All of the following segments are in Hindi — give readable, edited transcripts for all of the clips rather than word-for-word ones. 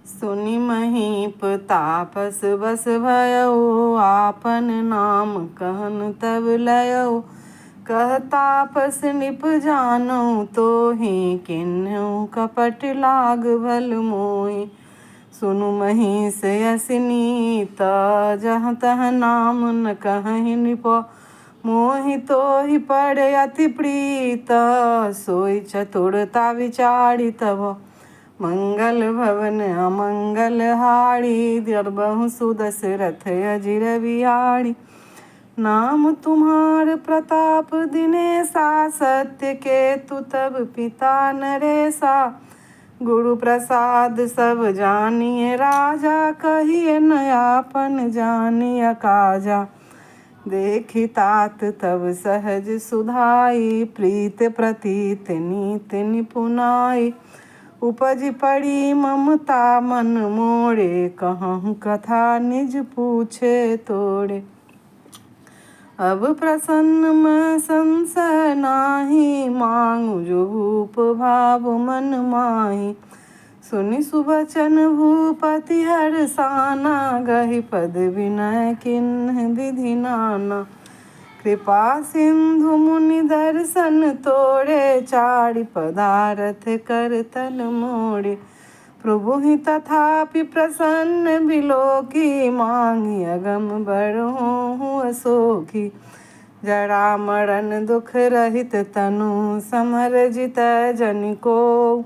सुनि महीप तापस बस भयो, आपन नाम कहन तब लयो। कह तापस निप जानो, तोहि किन्हु कपट लाग भल मोहि। सुनु महिष यसिनी जहाँ तह नाम न कहीं निपो। मोहि तोहि पड़ अति प्रीत, सोई चतुरता विचारी तब। मंगल भवन अमंगल हारी, दरबहु सुदशरथ अजिर बिहारी। नाम तुम्हार प्रताप दिनेसा, सत्य के तु तब पिता नरेसा। गुरु प्रसाद सब जानिए राजा, कहिए न आपन जानिय काजा। देखि तात तब सहज सुधाई, प्रीत प्रतीत नीत निपुनाई। उपज पड़ी ममता मन मोड़े, कहूँ कथा निज पूछे तोड़े। अब प्रसन्न मैं संशय नाही, मांगू जो भूप भाव मन माही। सुनि सुबचन भूपति हरसाना, गहि पद विनय किन्ह विधि नाना। कृपा सिंधु मुनि दर्शन तोड़े, चारि पदारथ कर तल मोड़े। प्रभु ही तथापि प्रसन्न बिलोकी, मांगी अगम बरहु असोखी। जरा मरण दुख रहित तनु, समर जित जन को।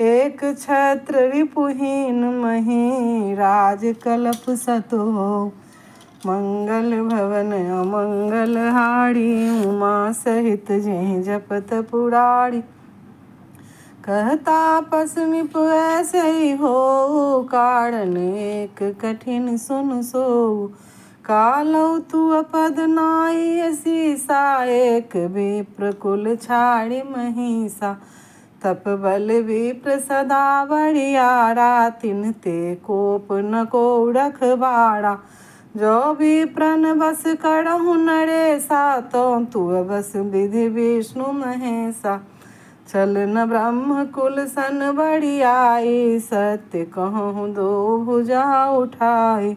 एक छत्र रिपुहीन मही, राज कलप सतो। मंगल भवन अमंगल हारी, उमा सहित जेहि जपत पुरारी। कह तापस निप ऐसे ही हो, कारण एक कठिन सुन सो। कालौ तु अपद नाई सीसा, एक विप्र कुल छाड़ि महिषा। तप बल विप्र सदा बड़ियारा, तिन ते कोप न को रखबारा। जो विप्रन बस करहु नरेसा, तो तु बस विधि विष्णु महेशा। चल न ब्रह्म कुल सन बड़ियाई, सत्य कहूँ दो भुजा उठाई।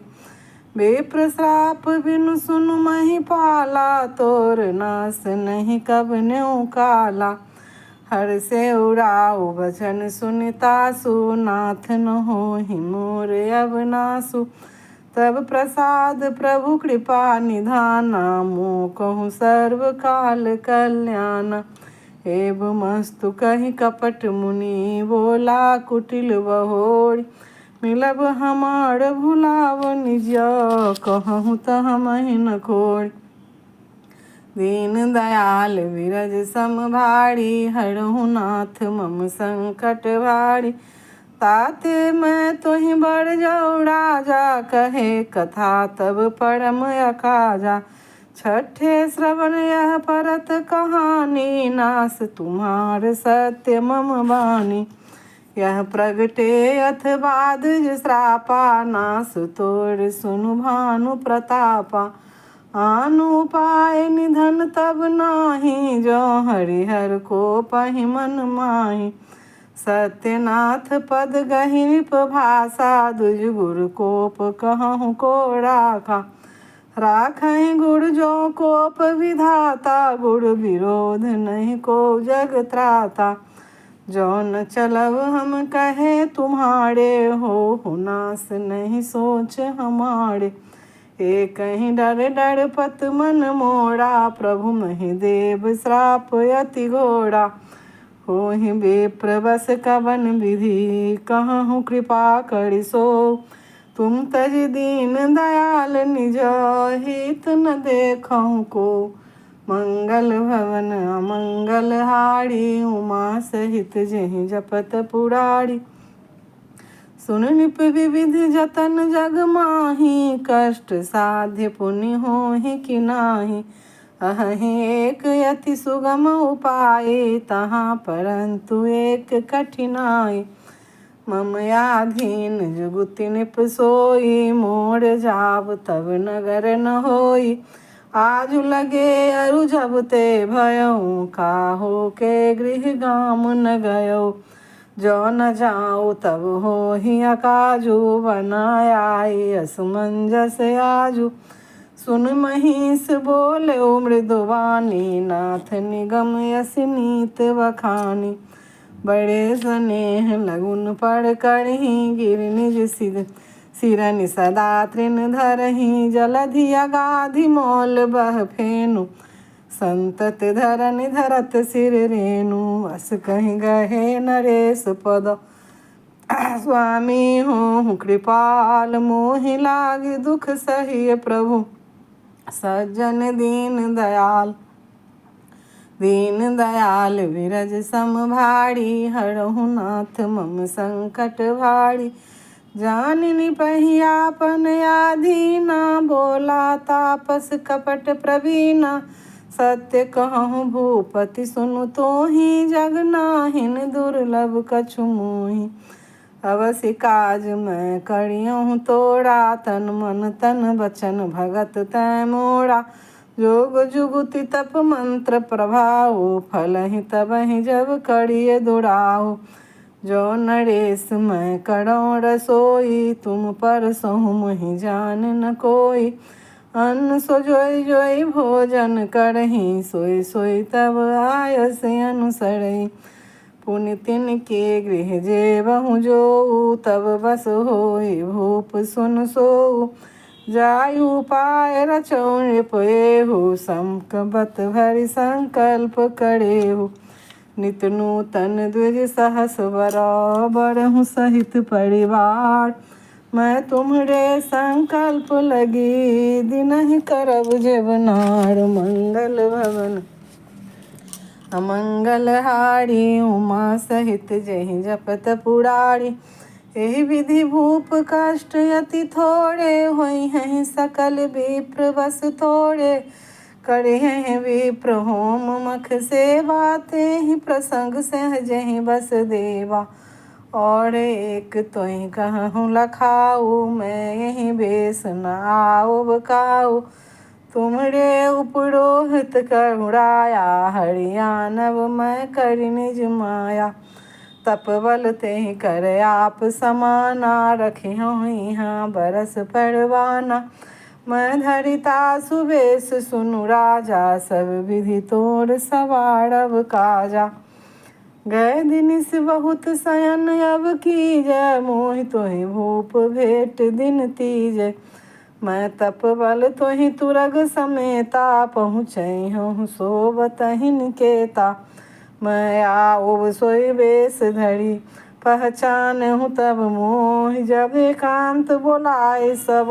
विप्र श्राप बिनु सुनु महिपाला, तोर नास नहीं कब न्यों काला। हर से उड़ाऊ वचन सुनितासु, नाथ न होहि मोर अब नासु। तब प्रसाद प्रभु कृपा निधाना, मोह कहूँ सर्व काल कल्याण। एवमस्तु कहि कपट मुनि, बोला कुटिल बहोरी। मिलब हमार भुलाव निज, कहूँ तह महि न खोरी। दीन दयाल विरज सम भारी, हरहु नाथ मम संकट भारी। ताते मैं तोहि बड़ जाऊ राजा, कहे कथा तब परम अकाजा। छठे श्रवण यह परत कहानी, नास तुम्हार सत्य मम बानी। यह प्रगटे अथवा द्विज श्रापा, नास तोर सुनु भानु प्रतापा। आनु उपाय निधन तब नाही, जो हरिहर को पहि मन माही। सत्यनाथ पद गहि निप भाषा, दुज गुरु कोप कहूँ को राखा। राखहि गुरु जो कोप विधाता, गुरु विरोध नहीं को जग त्राता। जो न चलब हम कहे तुम्हारे, हो नास नहीं सोच हमारे। एक ही डर डर पत मन मोड़ा, प्रभु महि देव श्राप अति घोड़ा। होहि विप्र बस कवन विधि, कहूँ कृपा करि सो। तुम तज दीन दयाल निज, हित न देखहुँ को। मंगल भवन अमंगल हारी, उमा सहित जेहि जपत पुरारी। सुन निप विविध जतन जग माही, कष्ट साध्य पुण्य होहि कि नाही। अहि एक अति सुगम उपाय, तहाँ परंतु एक कठिनाई। मम याधीन जुगुति निप सोई, मोर जाव तब नगर न होई। आजु लगे अरु जब ते भयऊ, काहो के गृह गाम न गयो। जो न जाओ तब हो ही अकाजू, बनायाई असमंजस आजू। सुन महिष बोले मृदुवानी, नाथ निगम यस नीत वखानी। बड़े स्नेह लगुन पड़ करही, गिर निज सिरनि सदा तृण धरही। जलधि अगाधि मोल बह फेनु, संतत धरनि धरत सिर रेणु। अस कहीं गहे नरेश पद, स्वामी हो कृपाल। मोहि लागे दुख सहिय प्रभु, सज्जन दीन दयाल। दीन दयाल विरज सम भारी, हरहु नाथ मम संकट भारी। जाननी पहियापन आधीना, बोला तापस कपट प्रवीणा। सत्य कहूँ भूपति सुनु तोहि, जग नाहिन दुर्लभ कछु मोहि। अवसि काज मैं करियहु तोरा, तन मन तन बचन भगत तै मोरा। जोग जुगुति तप मंत्र प्रभाव, फलहि तबहि जब करिय दुराव। जो नरेश मैं करौं रसोई, तुम परसहु मोहि जान न कोई। अन्न सो जोई जोई भोजन करही, सोई सोई तब आयस अनुसरई। पुनि तिनके गृह जेबहु जोऊ, तब बस होई भूप सुन सोऊ। जायु पाय रचौ नृपएहु, संकबत भरि संकल्प करेहु। नित नूतन द्विज सहस बरहु सहित परिवार। मैं तुम्हरे संकल्प लगी, दिनहि करब जेवनार। मंगल भवन अमंगल हारी, उमा सहित जहि जपत पुरारी। एहि विधि भूप कष्ट अति थोड़े, होई हैं सकल विप्र बस थोड़े। करे हैं विप्र होम मख सेवा, तेहि प्रसंग सहजहि बस देवा। और एक तोहि कहूँ लखाऊ, मैं यही बेस न आओ बकाऊ। तुमरे उपरोहित करुणाया, हरियाणव मैं करि निज माया। तपबल तेहि कर आप समाना, रखिहूँ यहाँ बरस परवाना। मैं धरिता सुबेश सुनु राजा, सब विधि तोर सवारव काजा। गए दिनिस बहुत शयन अब कीजय, मोहि तोहि भूप भेट दिन तीजय। मैं तपबल तोहि तुरग समेता, पहुँचैहूँ सोबतहि निकेता। मैं आओ सोई बेस धरी, पहचानहूँ तब मोहि। जब एकांत बोलाए सब,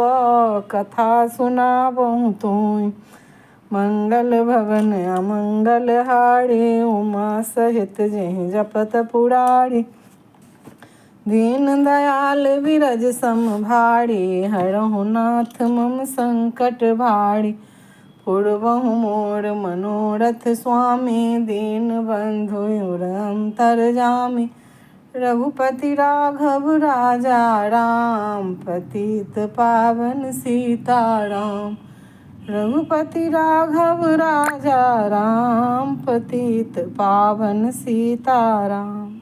कथा सुनाबहु तोहि। मंगल भवन अमंगल हारी, उमा सहित जहि जपत पुरारी। दीन दयाल विरज सम भारी, हरहु नाथ मम संकट भारी। पूर्वहु मोर मनोरथ स्वामी, दीन बंधु अंतरजामी। रघुपति राघव राजा राम, पतित पावन सीताराम। रघुपति राघव राजा राम, पतित पावन सीताराम।